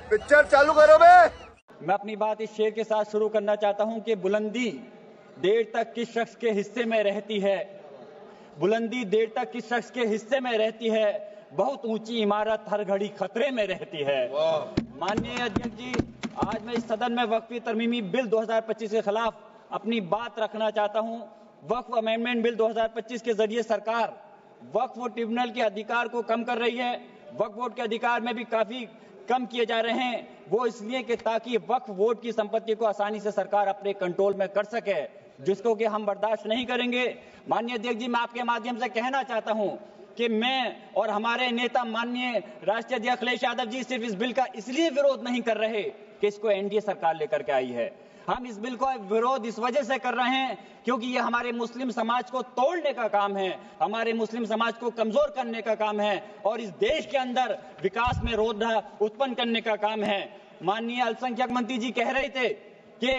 Picture चालू करो बे। मैं अपनी बात इस शेर के साथ शुरू करना चाहता हूं कि बुलंदी देर तक किस शख्स के हिस्से में रहती है, बुलंदी देर तक किस शख्स के हिस्से में रहती है, बहुत ऊंची इमारत हर घड़ी खतरे में रहती है। माननीय अध्यक्ष जी, आज मैं इस सदन में वक्फी तरमीमी बिल 2025 के खिलाफ अपनी बात रखना चाहता हूं। वक्फ अमेंडमेंट बिल 2025 के जरिए सरकार वक्फ ट्रिब्यूनल के अधिकार को कम कर रही है। वक्फ बोर्ड के अधिकार में भी काफी कम किए जा रहे हैं। वो इसलिए कि ताकि वक्फ बोर्ड की संपत्ति को आसानी से सरकार अपने कंट्रोल में कर सके, जिसको कि हम बर्दाश्त नहीं करेंगे। माननीय अध्यक्ष जी, मैं आपके माध्यम से कहना चाहता हूं कि मैं और हमारे नेता माननीय राष्ट्रीय अध्यक्ष अखिलेश यादव जी सिर्फ इस बिल का इसलिए विरोध नहीं कर रहे कि इसको एनडीए सरकार लेकर के आई है। हम इस बिल को विरोध इस वजह से कर रहे हैं क्योंकि ये हमारे मुस्लिम समाज को तोड़ने का काम है, हमारे मुस्लिम समाज को कमजोर करने का काम है और इस देश के अंदर विकास में रोधा उत्पन्न करने का काम है। माननीय अल्पसंख्यक मंत्री जी कह रहे थे कि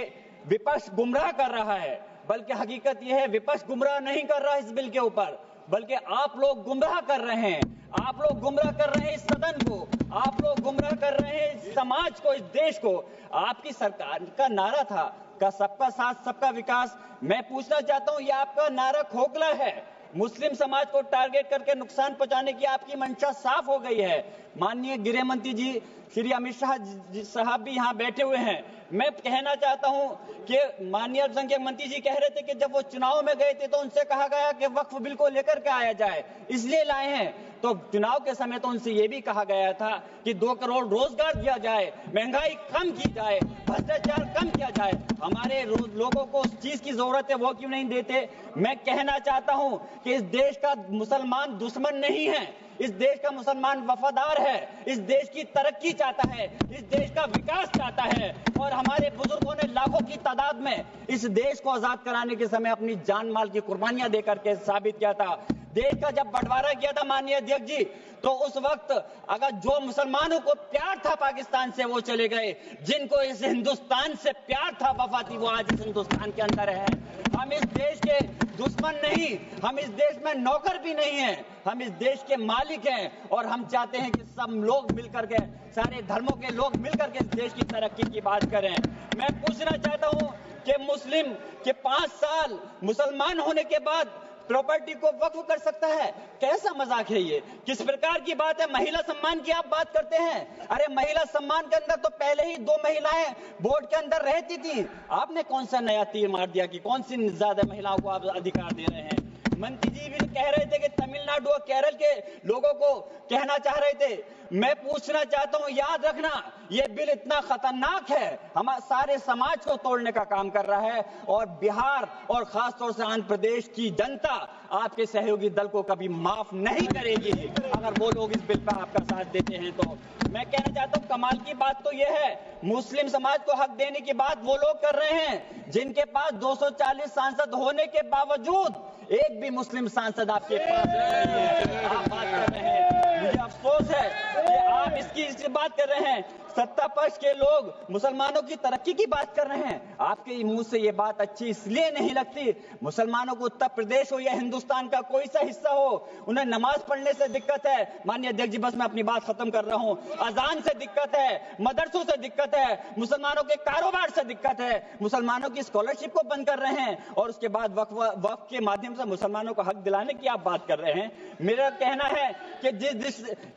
विपक्ष गुमराह कर रहा है, बल्कि हकीकत यह है विपक्ष गुमराह नहीं कर रहा इस बिल के ऊपर, बल्कि आप लोग गुमराह कर रहे हैं। आप लोग गुमराह कर रहे हैं इस सदन को, आप लोग गुमराह कर रहे हैं इस समाज को, इस देश को। आपकी सरकार का नारा था का सबका साथ सबका विकास। मैं पूछना चाहता हूं, ये आपका नारा खोखला है। मुस्लिम समाज को टारगेट करके नुकसान पहुंचाने की आपकी मंशा साफ हो गई है। माननीय गृह मंत्री जी श्री अमित शाह साहब भी यहाँ बैठे हुए हैं। मैं कहना चाहता हूं कि माननीय अल्पसंख्यक मंत्री जी कह रहे थे कि जब वो चुनाव में गए थे तो उनसे कहा गया कि वक्फ बिल को लेकर के आया जाए, इसलिए लाए हैं। तो चुनाव के समय तो उनसे ये भी कहा गया था कि 2 करोड़ रोजगार दिया जाए, महंगाई कम की जाए, भ्रष्टाचार कम किया जाए। हमारे लोगों को उस चीज की जरूरत है, वो क्यों नहीं देते? मैं कहना चाहता हूं कि इस देश का मुसलमान दुश्मन नहीं है, इस देश का मुसलमान वफादार है, इस देश की तरक्की चाहता है, इस देश का विकास चाहता है। और हमारे बुजुर्गों ने लाखों की तादाद में इस देश को आजाद कराने के समय अपनी जान माल की कुर्बानियां देकर के साबित किया था। देश का जब बंटवारा किया था माननीय अध्यक्ष जी, तो उस वक्त अगर जो मुसलमानों को प्यार था पाकिस्तान से वो चले गए, जिनको इस हिंदुस्तान से प्यार था, वफा थी, वो आज इस हिंदुस्तान के अंदर है। हम इस देश के दुश्मन नहीं, हम इस देश में नौकर भी नहीं हैं, हम इस देश के मालिक हैं। और हम चाहते हैं कि सब लोग मिलकर के, सारे धर्मों के लोग मिलकर के इस देश की तरक्की की बात करें। मैं पूछना चाहता हूं कि मुस्लिम के 5 साल मुसलमान होने के बाद प्रॉपर्टी को वक्फ कर सकता है? कैसा मजाक है ये? किस प्रकार की बात है? महिला सम्मान की आप बात करते हैं। अरे महिला सम्मान के अंदर तो पहले ही 2 महिलाएं बोर्ड के अंदर रहती थी। आपने कौन सा नया तीर मार दिया कि कौन सी ज्यादा महिलाओं को आप अधिकार दे रहे हैं? मंत्री जी भी कह रहे थे कि तमिलनाडु और केरल के लोगों को कहना चाह रहे थे। मैं पूछना चाहता हूं, याद रखना ये बिल इतना खतरनाक है, हमारे सारे समाज को तोड़ने का काम कर रहा है। और बिहार और खासतौर से आंध्र प्रदेश की जनता आपके सहयोगी दल को कभी माफ नहीं करेगी अगर वो लोग इस बिल पर आपका साथ देते हैं। तो मैं कहना चाहता हूं, कमाल की बात तो यह है, मुस्लिम समाज को हक देने की बात वो लोग कर रहे हैं जिनके पास 240 सांसद होने के बावजूद एक भी मुस्लिम सांसद आपके पास नहीं है। आप बात कर रहे हैं, मुझे अफसोस है कि आप इसकी बात कर रहे हैं। सत्ता पक्ष के लोग मुसलमानों की तरक्की की बात कर रहे हैं। आपके मुंह से ये बात अच्छी इसलिए नहीं लगती, मुसलमानों को उत्तर प्रदेश हो या हिंदुस्तान का कोई सा हिस्सा हो, उन्हें नमाज पढ़ने से दिक्कत है। माननीय अध्यक्ष जी, बस मैं अपनी बात खत्म कर रहा हूं। अजान से दिक्कत है, मदरसों से दिक्कत है, मुसलमानों के कारोबार से दिक्कत है, मुसलमानों की स्कॉलरशिप को बंद कर रहे हैं और उसके बाद वक्फ के माध्यम से मुसलमानों को हक दिलाने की आप बात कर रहे हैं। मेरा कहना है कि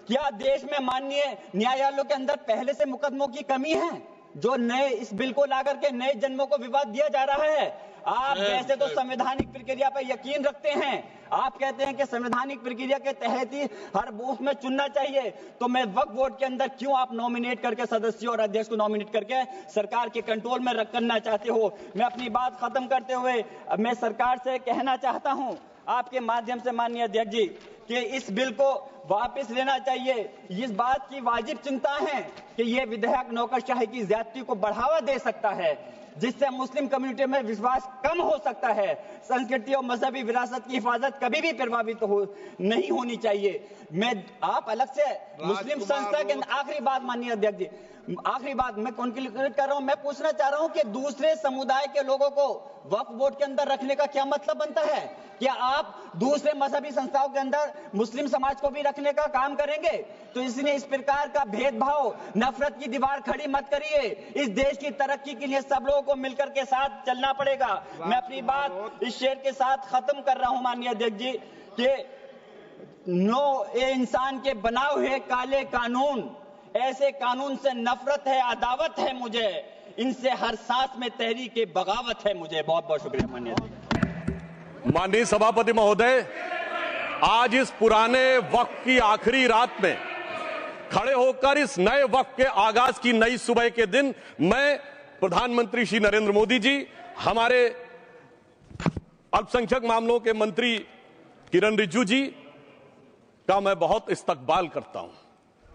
क्या देश में माननीय न्यायालयों के अंदर पहले से मुकदमों की कमी है जो नए इस बिल को लाकर के नए जन्मों को विवाद दिया जा रहा है? आप वैसे तो संवैधानिक प्रक्रिया पर यकीन रखते हैं, आप कहते हैं कि संवैधानिक प्रक्रिया के तहत ही हर बूथ में चुनना चाहिए, तो मैं वक्फ बोर्ड के अंदर क्यों आप नॉमिनेट करके सदस्यों और अध्यक्ष को नॉमिनेट करके सरकार के कंट्रोल में करना चाहते हो? मैं अपनी बात खत्म करते हुए मैं सरकार से कहना चाहता हूं आपके माध्यम से माननीय अध्यक्ष जी कि इस बिल को वापस लेना चाहिए। इस बात की वाजिब चिंता है कि यह विधेयक नौकरशाही की ज्यादती को बढ़ावा दे सकता है, जिससे मुस्लिम कम्युनिटी में विश्वास कम हो सकता है। संस्कृति और मजहबी विरासत की हिफाजत कभी भी प्रभावित नहीं होनी चाहिए। मैं आप अलग से मुस्लिम संस्था के आखिरी बात माननीय अध्यक्ष जी, आखिरी बात मैं कंक्लूड कर रहा हूं। मैं पूछना चाह रहा हूं कि दूसरे समुदाय के लोगों को वक्फ बोर्ड के अंदर रखने का क्या मतलब बनता है? क्या आप दूसरे मजहबी संस्थाओं के अंदर मुस्लिम समाज को भी रखने का काम करेंगे। तो इसलिए इस प्रकार का भेदभाव, नफरत की दीवार खड़ी मत करिए। इस देश की तरक्की के लिए सब लोगों को मिलकर के साथ चलना पड़ेगा। मैं अपनी बात इस शेर के साथ खत्म कर रहा हूं माननीय अध्यक्ष जी कि ये इंसान के बनाए हुए काले कानून, ऐसे कानून से नफरत है, अदावत है मुझे, इनसे हर सांस में तहरीक बगावत है मुझे। बहुत बहुत शुक्रिया माननीय सभापति महोदय, आज इस पुराने वक्त की आखिरी रात में खड़े होकर इस नए वक्त के आगाज की नई सुबह के दिन मैं प्रधानमंत्री श्री नरेंद्र मोदी जी, हमारे अल्पसंख्यक मामलों के मंत्री किरण रिजिजू जी का मैं बहुत इस्तकबाल करता हूं।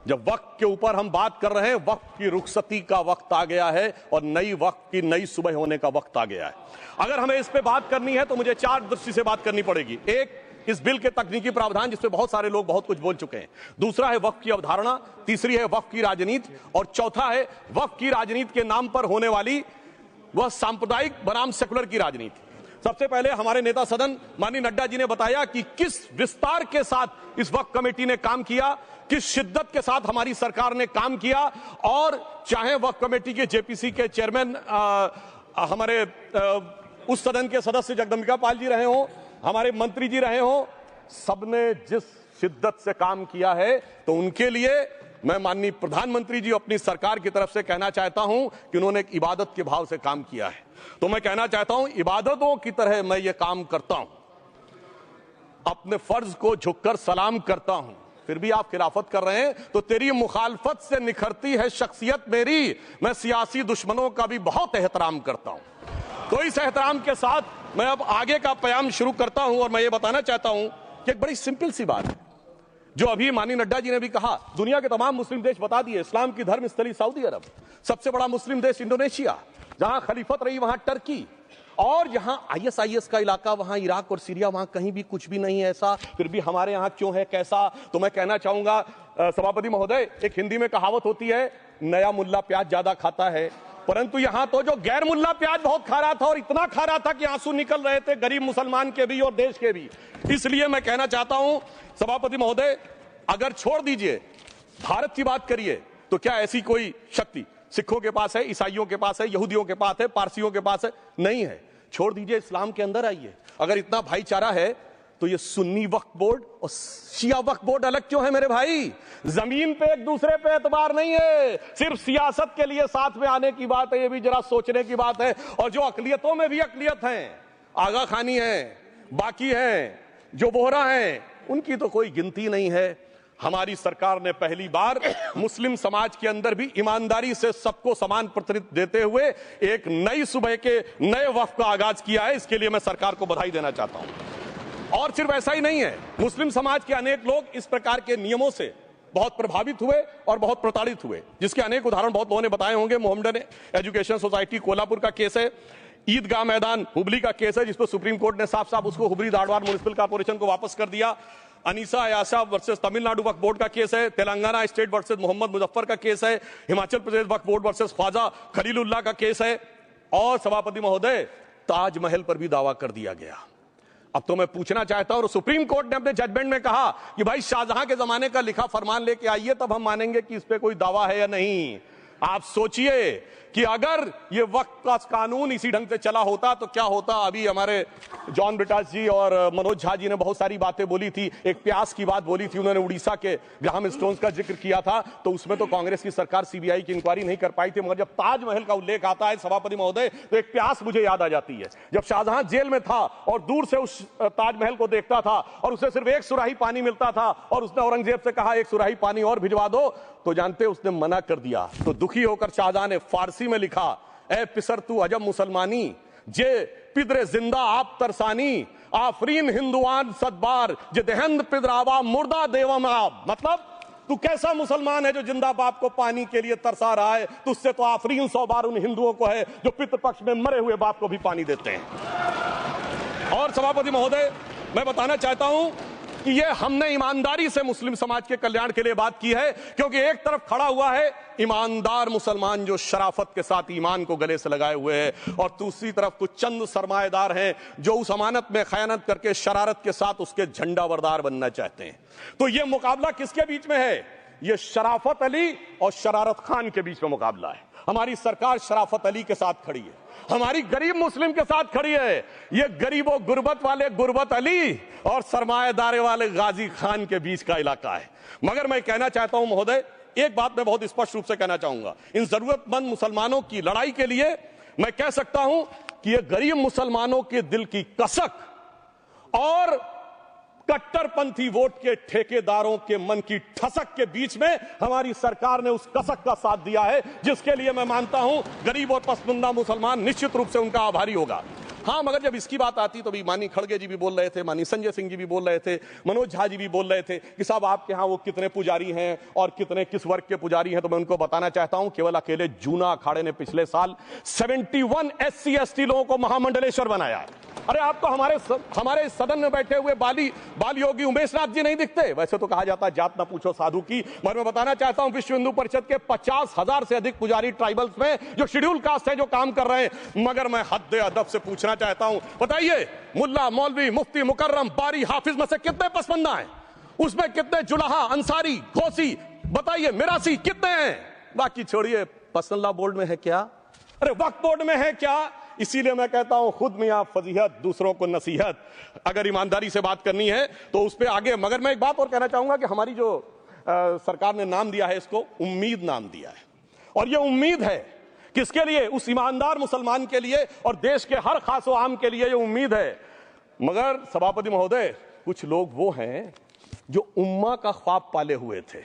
जब वक्त के ऊपर हम बात कर रहे हैं, वक्त की रुखसती का वक्त आ गया है और नई वक्त की नई सुबह होने का वक्त आ गया है। अगर हमें इस पे बात करनी है तो मुझे चार दृष्टि से बात करनी पड़ेगी। एक, इस बिल के तकनीकी प्रावधान जिस पे बहुत सारे लोग बहुत कुछ बोल चुके हैं। दूसरा है वक्त की अवधारणा, तीसरी है वक्त की राजनीति और चौथा है वक्त की राजनीति के नाम पर होने वाली वह सांप्रदायिक बनाम सेकुलर की राजनीति। सबसे पहले हमारे नेता सदन माननीय नड्डा जी ने बताया कि किस विस्तार के साथ इस वक्त कमेटी ने काम किया, किस शिद्दत के साथ हमारी सरकार ने काम किया। और चाहे वक्त कमेटी के जेपीसी के चेयरमैन हमारे उस सदन के सदस्य जगदम्बिका पाल जी रहे हों, हमारे मंत्री जी रहे हों, सबने जिस शिद्दत से काम किया है, तो उनके लिए मैं माननीय प्रधानमंत्री जी अपनी सरकार की तरफ से कहना चाहता हूं कि उन्होंने एक इबादत के भाव से काम किया है। तो मैं कहना चाहता हूं, इबादतों की तरह मैं ये काम करता हूं, अपने फर्ज को झुककर सलाम करता हूं, फिर भी आप खिलाफत कर रहे हैं तो तेरी मुखालफत से निखरती है शख्सियत मेरी। मैं सियासी दुश्मनों का भी बहुत एहतराम करता हूं। तो इस एहतराम के साथ मैं अब आगे का बयान शुरू करता हूं और मैं ये बताना चाहता हूं कि एक बड़ी सिंपल सी बात है जो अभी माननीय नड्डा जी ने भी कहा। दुनिया के तमाम मुस्लिम देश बता दिए, इस्लाम की धर्म स्थली सऊदी अरब, सबसे बड़ा मुस्लिम देश इंडोनेशिया, जहां खलीफत रही वहां टर्की, और जहां आईएसआईएस का इलाका वहां इराक और सीरिया, वहां कहीं भी कुछ भी नहीं है ऐसा, फिर भी हमारे यहां क्यों है कैसा। तो मैं कहना चाहूंगा सभापति महोदय, एक हिंदी में कहावत होती है, नया मुल्ला प्याज ज्यादा खाता है, परंतु यहां तो जो गैर मुल्ला प्याज बहुत खा रहा था और इतना खा रहा था कि आंसू निकल रहे थे गरीब मुसलमान के भी और देश के भी। इसलिए मैं कहना चाहता हूं सभापति महोदय, अगर छोड़ दीजिए भारत की बात करिए, तो क्या ऐसी कोई शक्ति सिखों के पास है, ईसाइयों के पास है, यहूदियों के पास है, पारसियों के पास है? नहीं है। छोड़ दीजिए, इस्लाम के अंदर आइए। अगर इतना भाईचारा है तो ये सुन्नी वक्फ बोर्ड और शिया वक्फ बोर्ड अलग क्यों है मेरे भाई? जमीन पे एक दूसरे पे एतबार नहीं है, सिर्फ सियासत के लिए साथ में आने की बात है। ये भी जरा सोचने की बात है। और जो अकलियतों में भी अकलियत है, आगा खानी है, बाकी है, जो बोहरा है, उनकी तो कोई गिनती नहीं है। हमारी सरकार ने पहली बार मुस्लिम समाज के अंदर भी ईमानदारी से सबको समान प्रतिनिधित्व देते हुए एक नई सुबह के नए वक्त का आगाज किया है। इसके लिए मैं सरकार को बधाई देना चाहता हूं। और सिर्फ ऐसा ही नहीं है, मुस्लिम समाज के अनेक लोग इस प्रकार के नियमों से बहुत प्रभावित हुए और बहुत प्रताड़ित हुए, जिसके अनेक उदाहरण बहुत लोगों ने बताए होंगे। मोहम्मडन एजुकेशन सोसाइटी कोल्हापुर का केस है, ईदगाह मैदान हुबली का केस है, जिसको सुप्रीम कोर्ट ने साफ साफ उसको हुबली धारवाड़ म्युनिसिपल कॉर्पोरेशन को वापस कर दिया। अनीसा अयाशा वर्सेस तमिलनाडु वक्फ बोर्ड का केस है, तेलंगाना स्टेट वर्सेस मोहम्मद मुजफ्फर का केस है, हिमाचल प्रदेश वक्फ बोर्ड वर्सेस ख्वाजा खलीलुल्लाह का केस है, और सभापति महोदय ताजमहल पर भी दावा कर दिया गया। अब तो मैं पूछना चाहता हूं, और सुप्रीम कोर्ट ने अपने जजमेंट में कहा कि भाई शाहजहां के जमाने का लिखा फरमान लेके आइए, तब हम मानेंगे कि इस पे कोई दावा है या नहीं। आप सोचिए कि अगर ये वक्त का कानून इसी ढंग से चला होता तो क्या होता। अभी हमारे जॉन ब्रिटास जी और मनोज झा जी ने बहुत सारी बातें बोली थी, एक प्यास की बात बोली थी, उन्होंने उड़ीसा के ग्राहम स्टोन्स का जिक्र किया था, तो उसमें तो कांग्रेस की सरकार सीबीआई की इंक्वायरी नहीं कर पाई थी। मगर जब ताजमहल का उल्लेख आता है सभापति महोदय, तो एक प्यास मुझे याद आ जाती है। जब शाहजहां जेल में था और दूर से उस ताजमहल को देखता था और उसे सिर्फ एक सुराही पानी मिलता था और उसने औरंगजेब से कहा एक सुराही पानी और भिजवा दो, तो जानते उसने मना कर दिया। तो दुखी होकर शाहजहां ने फारसी में लिखा, ए पिसर तू अजब मुसलमानी, जे पिदरे जिंदा आप तरसानी, आफरीन हिंदुआन सदबार, जे देहंद पिदरावा मुर्दा देवम आप। मतलब तू कैसा मुसलमान है जो जिंदा बाप को पानी के लिए तरसा रहा है, तुझसे तो आफरीन 100 बार उन हिंदुओं को है जो पितृपक्ष में मरे हुए बाप को भी पानी देते हैं। और सभापति महोदय, मैं बताना चाहता हूं कि ये हमने ईमानदारी से मुस्लिम समाज के कल्याण के लिए बात की है, क्योंकि एक तरफ खड़ा हुआ है ईमानदार मुसलमान जो शराफत के साथ ईमान को गले से लगाए हुए हैं, और दूसरी तरफ कुछ चंद सरमाएदार हैं जो उस अमानत में खयानत करके शरारत के साथ उसके झंडा बरदार बनना चाहते हैं। तो ये मुकाबला किसके बीच में है? ये शराफत अली और शरारत खान के बीच में मुकाबला है। हमारी सरकार शराफत अली के साथ खड़ी है, हमारी गरीब मुस्लिम के साथ खड़ी है। ये गरीबों गुर्बत वाले गुर्बत अली और सरमाएदारे वाले गाजी खान के बीच का इलाका है। मगर मैं कहना चाहता हूं महोदय, एक बात मैं बहुत स्पष्ट रूप से कहना चाहूंगा, इन जरूरतमंद मुसलमानों की लड़ाई के लिए मैं कह सकता हूं कि ये गरीब मुसलमानों के दिल की कसक और कट्टरपंथी वोट के ठेकेदारों के मन की ठसक के बीच में हमारी सरकार ने उस कसक का साथ दिया है, जिसके लिए मैं मानता हूं गरीब और पसमानदा मुसलमान निश्चित रूप से उनका आभारी होगा। हां, मगर जब इसकी बात आती तो भी मानी खड़गे जी भी बोल रहे थे, मानी संजय सिंह जी भी बोल रहे थे, मनोज झा जी भी बोल रहे थे कि साहब आपके यहां वो कितने पुजारी हैं और कितने किस वर्ग के पुजारी हैं। तो मैं उनको बताना चाहता हूं, केवल अकेले जूना अखाड़े ने पिछले साल 71 SC ST लोगों को महामंडलेश्वर बनाया। अरे आपको हमारे सदन में बैठे हुए बाल योगी उमेश नाथ जी नहीं दिखते? वैसे तो कहा जाता है जात ना पूछो साधु की, मगर मैं बताना चाहता हूं विश्व हिंदू परिषद के 50,000 से अधिक पुजारी ट्राइबल्स में जो शेड्यूल कास्ट है जो काम कर रहे हैं। मगर मैं हद अदब से पूछना चाहता हूं, बताइए मुल्ला मौलवी मुफ्ती मुकर्रम बारी हाफिज में से कितने पसमंदा हैं? उसमें कितने जुलाहा अंसारी घोसी बताइए मिरासी कितने हैं? बाकी छोड़िए, पसंदला बोर्ड में है क्या? अरे वक्फ बोर्ड में है क्या? इसीलिए मैं कहता हूं खुद मियां फजीहत दूसरों को नसीहत। अगर ईमानदारी से बात करनी है तो उस पर आगे। मगर मैं एक बात और कहना चाहूंगा कि हमारी जो सरकार ने नाम दिया है, इसको उम्मीद नाम दिया है, और ये उम्मीद है किसके लिए? उस ईमानदार मुसलमान के लिए और देश के हर खास व आम के लिए ये उम्मीद है। मगर सभापति महोदय, कुछ लोग वो हैं जो उम्मा का ख्वाब पाले हुए थे।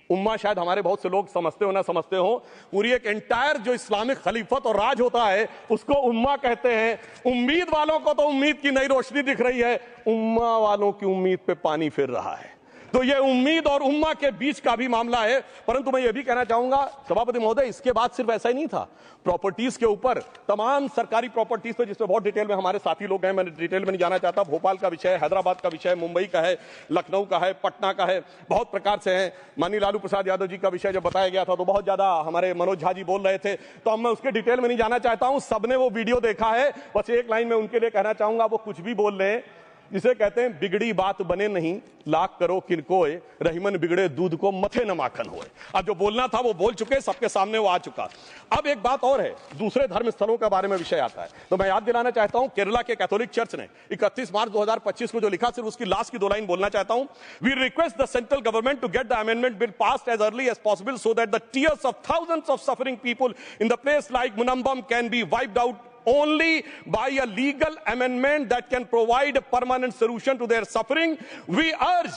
उम्मा शायद हमारे बहुत से लोग समझते हो ना समझते हो, पूरी एक एंटायर जो इस्लामिक खलीफत और राज होता है उसको उम्मा कहते हैं। उम्मीद वालों को तो उम्मीद की नई रोशनी दिख रही है, उम्मा वालों की उम्मीद पे पानी फिर रहा है। तो ये उम्मीद और उम्मा के बीच का भी मामला है। परंतु मैं ये भी कहना चाहूंगा सभापति महोदय, इसके बाद सिर्फ ऐसा ही नहीं था, प्रॉपर्टीज के ऊपर तमाम सरकारी प्रॉपर्टीज पे जिसमें बहुत डिटेल में हमारे साथी लोग हैं, मैं डिटेल में नहीं जाना चाहता। भोपाल का विषय है, हैदराबाद का विषय है, मुंबई का है, लखनऊ का है, पटना का है, बहुत प्रकार से है। माननीय लालू प्रसाद यादव जी का विषय जब बताया गया था तो बहुत ज्यादा हमारे मनोज झा जी बोल रहे थे, तो अब मैं उसके डिटेल में नहीं जाना चाहता हूं। सबने वो वीडियो देखा है। बस एक लाइन में उनके लिए कहना चाहूंगा, वो कुछ भी बोल रहे हैं, जिसे कहते हैं बिगड़ी बात बने नहीं, लाख करो किनकोए, रहीमन बिगड़े दूध को मथे न माखन होए। अब जो बोलना था वो बोल चुके, सबके सामने वो आ चुका। अब एक बात और है, दूसरे धर्म स्थलों के बारे में विषय आता है, तो मैं याद दिलाना चाहता हूं केरला के कैथोलिक चर्च ने 31 मार्च 2025 को जो लिखा, सिर्फ उसकी लास्ट की 2 लाइन बोलना चाहता हूं। We request the central government to get the amendment bill passed as early as possible so that the tears of thousands of suffering people in the place like Munambam can be wiped out only by a legal amendment that can provide a permanent solution to their suffering. We urge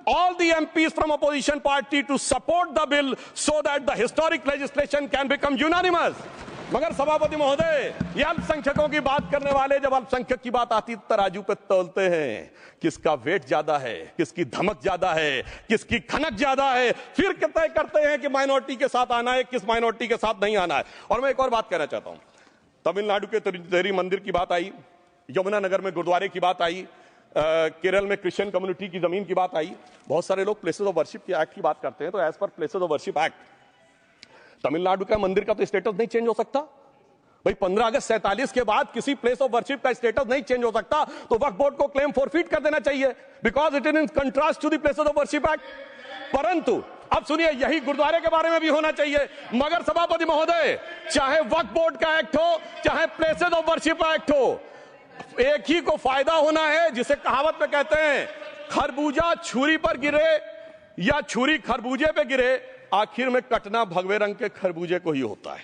all the MPs from opposition party to support the bill so that the historic legislation can become unanimous. मगर सभापति महोदय, ये अल्पसंख्यकों की बात करने वाले जब अल्पसंख्यक की बात आती तराजू पे तौलते हैं, किसका वेट ज्यादा है, किसकी धमक ज्यादा है, किसकी खनक ज्यादा है, फिर तय करते हैं कि माइनॉरिटी के साथ आना है, किस माइनॉरिटी के साथ नहीं आना है। और मैं एक और बात कहना चाहता हूं, तमिलनाडु के तिरुचेरी मंदिर की बात आई, यमुनानगर में गुरुद्वारे की बात आई, केरल में क्रिश्चियन कम्युनिटी की जमीन की बात आई। बहुत सारे लोग प्लेसेस ऑफ वर्शिप की एक्ट की बात करते हैं, तो as per places of worship act Tamil Nadu का मंदिर का तो स्टेटस नहीं चेंज हो सकता भाई। 15 अगस्त 47 के बाद किसी प्लेस ऑफ वर्शिप का स्टेटस नहीं चेंज हो सकता, तो वक्फ बोर्ड को क्लेम फॉरफीट कर देना चाहिए, because it is in contrast to the places of worship act. परंतु अब सुनिए, यही गुरुद्वारे के बारे में भी होना चाहिए। मगर सभापति महोदय, चाहे वक्फ बोर्ड का एक्ट हो, चाहे प्लेसेस ऑफ वर्शिप एक्ट हो, एक ही को फायदा होना है, जिसे कहावत में कहते हैं खरबूजा छुरी पर गिरे या छुरी खरबूजे पे गिरे, आखिर में कटना भगवे रंग के खरबूजे को ही होता है।